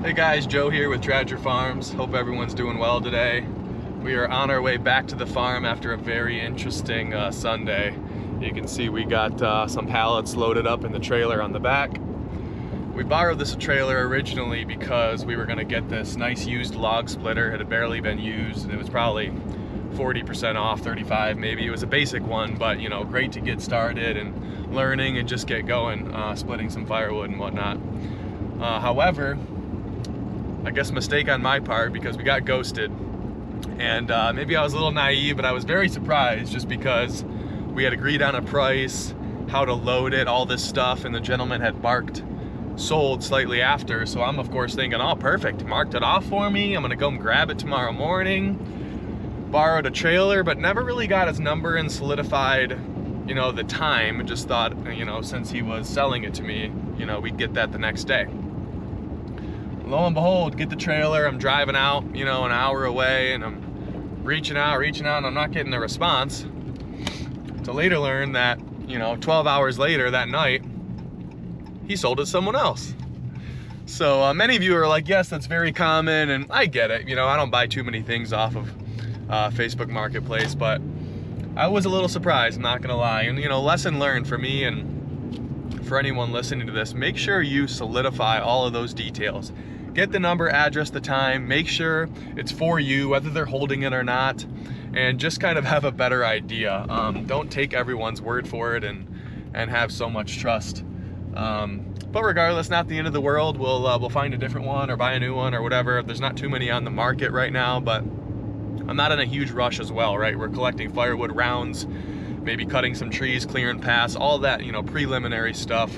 Hey guys, Joe here with Tradger Farms. Hope everyone's doing well today. We are on our way back to the farm after a very interesting Sunday. You can see we got some pallets loaded up in the trailer on the back. We borrowed this trailer originally because we were going to get this nice used log splitter. It had barely been used. It was probably 40% off, 35 maybe. It was a basic one, but you know, great to get started and learning and just get going, splitting some firewood and whatnot. However, I guess mistake on my part because we got ghosted, and maybe I was a little naive, but I was very surprised just because we had agreed on a price, how to load it, all this stuff, and the gentleman had marked sold slightly after. So I'm of course thinking, oh perfect, marked it off for me, I'm gonna go and grab it tomorrow morning. Borrowed a trailer, but never really got his number and solidified, you know, the time. Just thought, you know, since he was selling it to me, you know, we'd get that the next day. Lo and behold, get the trailer, I'm driving out, you know, an hour away, and I'm reaching out, and I'm not getting a response. To later learn that, you know, 12 hours later that night, he sold it to someone else. So many of you are like, yes, that's very common, and I get it. You know, I don't buy too many things off of Facebook Marketplace, but I was a little surprised, I'm not gonna lie. And you know, lesson learned for me and for anyone listening to this, make sure you solidify all of those details. Get the number, address, the time, make sure it's for you, whether they're holding it or not, and just kind of have a better idea. Don't take everyone's word for it and have so much trust. But regardless, not the end of the world. We'll find a different one or buy a new one or whatever. There's not too many on the market right now, but I'm not in a huge rush as well, right? We're collecting firewood rounds, maybe cutting some trees, clearing paths, all that, you know, preliminary stuff,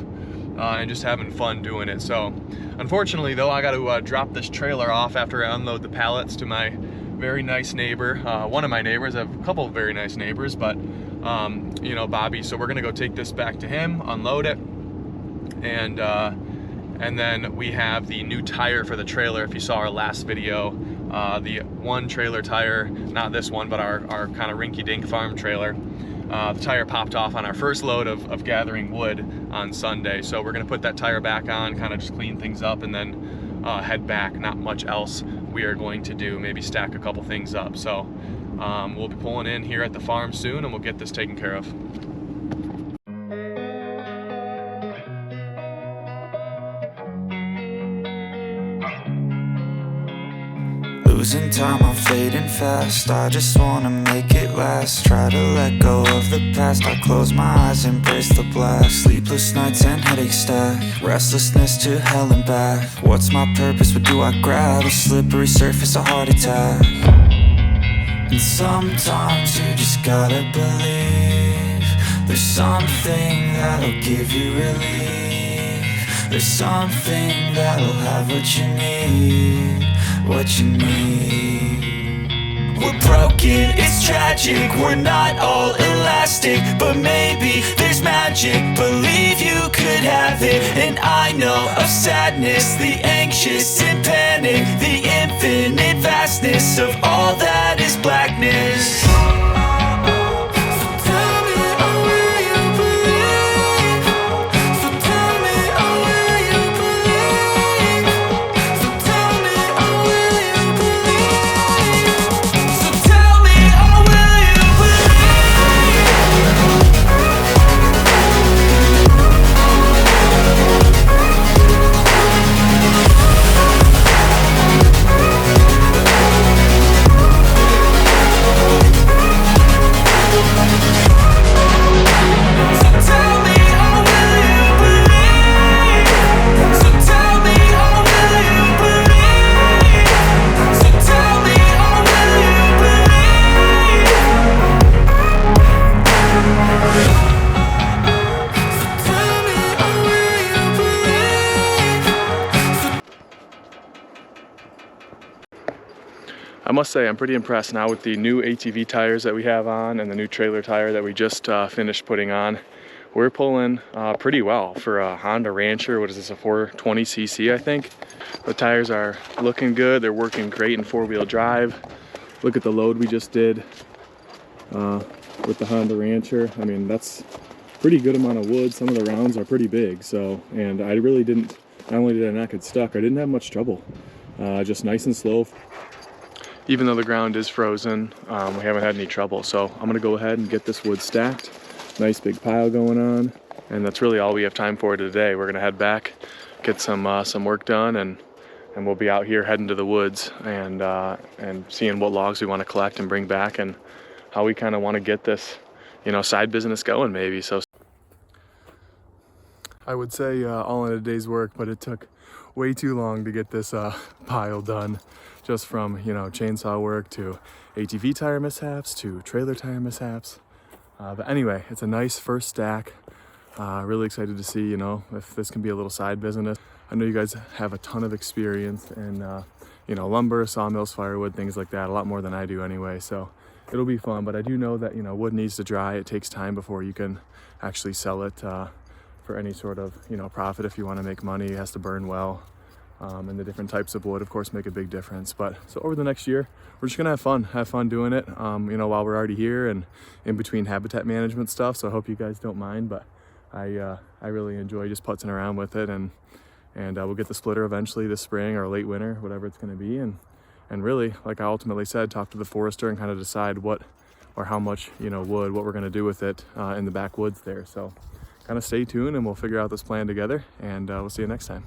and just having fun doing it. So unfortunately though, I got to drop this trailer off after I unload the pallets to my very nice neighbor, one of my neighbors. I have a couple of very nice neighbors, but you know, Bobby. So we're gonna go take this back to him, unload it, and then we have the new tire for the trailer. If you saw our last video, the one trailer tire, not this one, but our kind of rinky-dink farm trailer, the tire popped off on our first load of gathering wood on Sunday. So we're gonna put that tire back on, kind of just clean things up, and then head back. Not much else we are going to do, maybe stack a couple things up. So we'll be pulling in here at the farm soon, and we'll get this taken care of. Losing time, I'm fading fast. I just wanna make it last. Try to let go of the past. I close my eyes, embrace the blast. Sleepless nights and headaches stack. Restlessness to hell and back. What's my purpose? What do I grab? A slippery surface, a heart attack. And sometimes you just gotta believe there's something that'll give you relief. There's something that'll have what you need. What you need. We're broken, it's tragic. We're not all elastic, but maybe there's magic. Believe you could have it. And I know of sadness, the anxious and panic, the infinite vastness of all that is blackness. I must say I'm pretty impressed now with the new ATV tires that we have on and the new trailer tire that we just finished putting on. We're pulling pretty well for a Honda Rancher. What is this, a 420cc I think? The tires are looking good. They're working great in four-wheel drive. Look at the load we just did with the Honda Rancher. I mean, that's pretty good amount of wood. Some of the rounds are pretty big, so, and I really didn't not only did I not get stuck, I didn't have much trouble. Just nice and slow. Even though the ground is frozen, we haven't had any trouble. So I'm gonna go ahead and get this wood stacked. Nice big pile going on. And that's really all we have time for today. We're gonna head back, get some work done, and we'll be out here heading to the woods and seeing what logs we want to collect and bring back, and how we kind of want to get this, you know, side business going maybe. So I would say all in a day's work, but it took way too long to get this pile done, just from, you know, chainsaw work to ATV tire mishaps to trailer tire mishaps. But anyway, it's a nice first stack. Really excited to see, you know, if this can be a little side business. I know you guys have a ton of experience in, you know, lumber, sawmills, firewood, things like that, a lot more than I do anyway. So it'll be fun, but I do know that, you know, wood needs to dry. It takes time before you can actually sell it for any sort of, you know, profit. If you want to make money, it has to burn well. And the different types of wood, of course, make a big difference. But so over the next year, we're just gonna have fun doing it, you know, while we're already here and in between habitat management stuff. So I hope you guys don't mind, but I really enjoy just putzing around with it, and we'll get the splitter eventually this spring or late winter, whatever it's gonna be. And really, like I ultimately said, talk to the forester and kind of decide what or how much, you know, wood, what we're gonna do with it in the backwoods there. So kind of stay tuned and we'll figure out this plan together, and we'll see you next time.